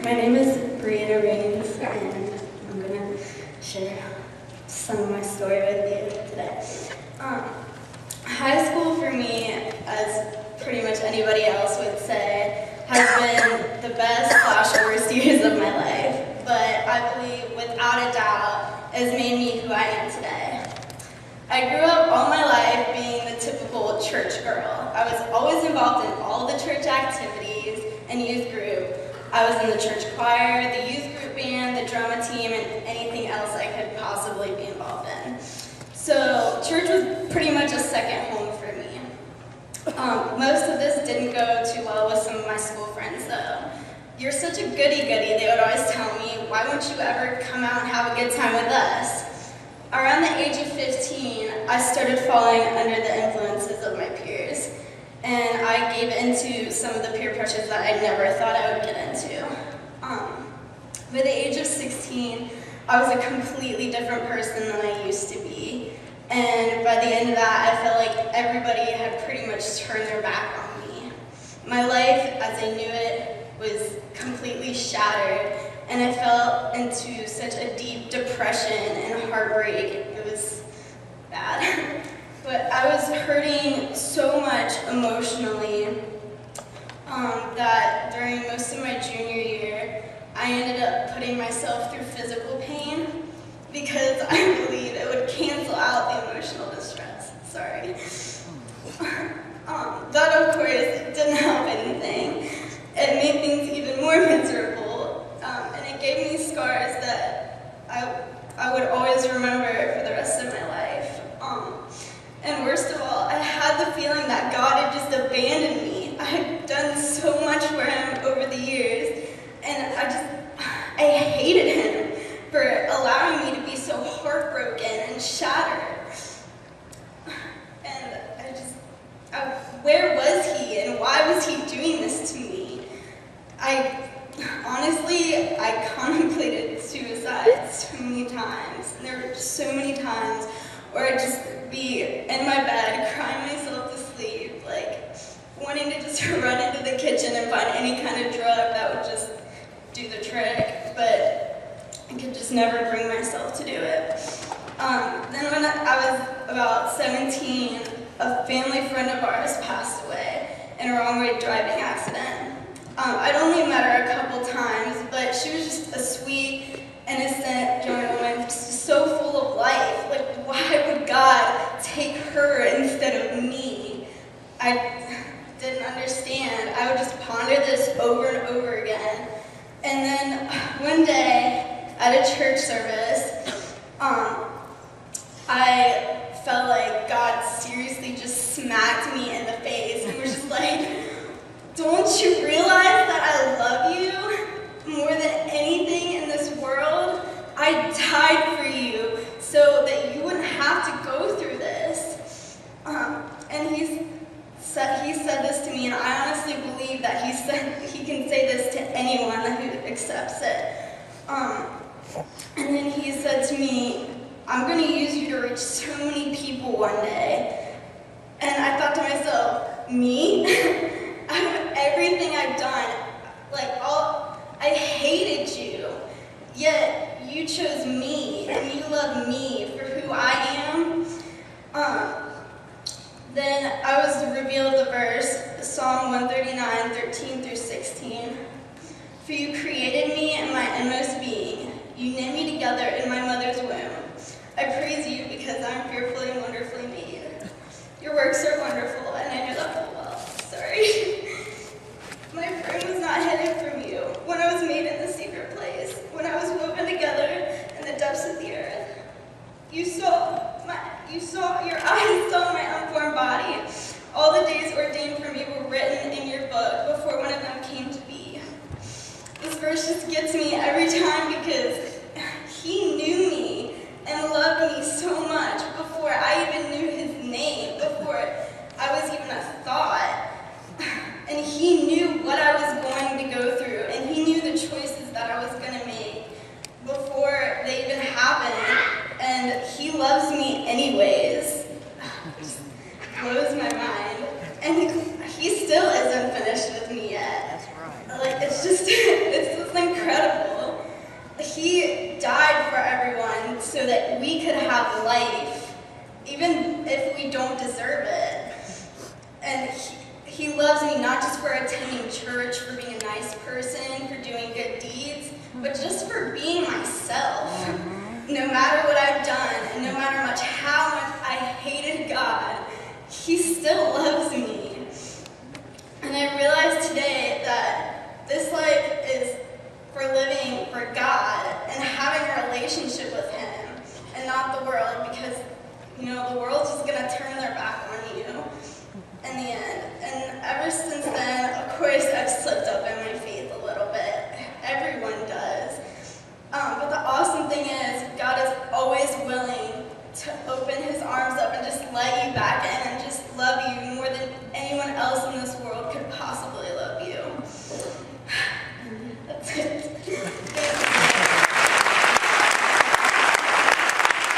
My name is Brianna Rains, and I'm going to share some of my story with you today. High school for me, as pretty much anybody else would say, has been the best / worst years of my life, but I believe without a doubt has made me who I am today. I grew up all my life being the typical church girl. I was always involved in all the church activities and youth group. I was in the church choir, the youth group band, the drama team, and anything else I could possibly be involved in. So church was pretty much a second home for me. Most of this didn't go too well with some of my school friends though. You're such a goody-goody, they would always tell me, why won't you ever come out and have a good time with us? Around the age of 15, I started falling under the influences of my peers, and I gave into some of the peer pressures that I never thought I would get into. By the age of 16, I was a completely different person than I used to be, and by the end of that, I felt like everybody had pretty much turned their back on me. My life, as I knew it, was completely shattered, and I fell into such a deep depression and heartbreak. It was bad. But I was hurting so much emotionally that during most of my junior year, I ended up putting myself through physical pain because I believe it would cancel out the emotional distress. Sorry. That, of course, didn't help anything. It made things even more miserable, and it gave me scars that I would always remember for the rest of my life. And worst of all, I had the feeling that God had just abandoned me. I had done so much for him over the years, and I hated him for allowing me to be so heartbroken and shattered. And where was he, and why was he doing this to me? Honestly, I contemplated suicide so many times, and there were so many times where I'd just be in my bed, crying myself to sleep, like wanting to just run into the kitchen and find any kind of drug that would just do the trick, but I could just never bring myself to do it. Then when I was about 17, a family friend of ours passed away in a wrong-way driving accident. I'd only met her a couple times, but she was just a sweet, innocent young woman, just so full of life. Like, why would God take her instead of me? I didn't understand. I would just ponder this over and over again. And then one day at a church service, I felt like God seriously just smacked me in the face and was just like, don't you realize that I love you more than anything in this world? I died for you so that you wouldn't have to go through this. And he said this to me, and I honestly believe that he can say this to anyone who accepts it. And then he said to me, I'm going to use you to reach so many people one day. And I thought to myself, me? Out of everything I've done, I hated you, yet you chose me, and you love me for who I am. Then I was revealed the verse, Psalm 139, 13 through 16. For you created me in my inmost being. You knit me together in my mother's womb. I praise you because I'm fearfully and wonderfully made. Your works are wonderful, and I know that full well. Sorry. My frame was not hidden from you when I was made in the secret place, when I was woven together in the depths of the earth. Your eyes saw my unformed body. All the days ordained for me were written in your book before one of them came to be. This verse just gets me every time because he knew me and loved me so much before I even knew his name, before I was even a thought. And he knew what I was going to go through, and he knew the choices that I was going to make before they even happened. And he loves me anyways. It just blows my mind. And he still isn't finished with me yet. That's right. It's just incredible. have life, even if we don't deserve it. And he loves me not just for attending church, for being a nice person, for doing good deeds, but just for being myself. No matter what I've done, and no matter how much I hated God, he still loves me. And I realized today that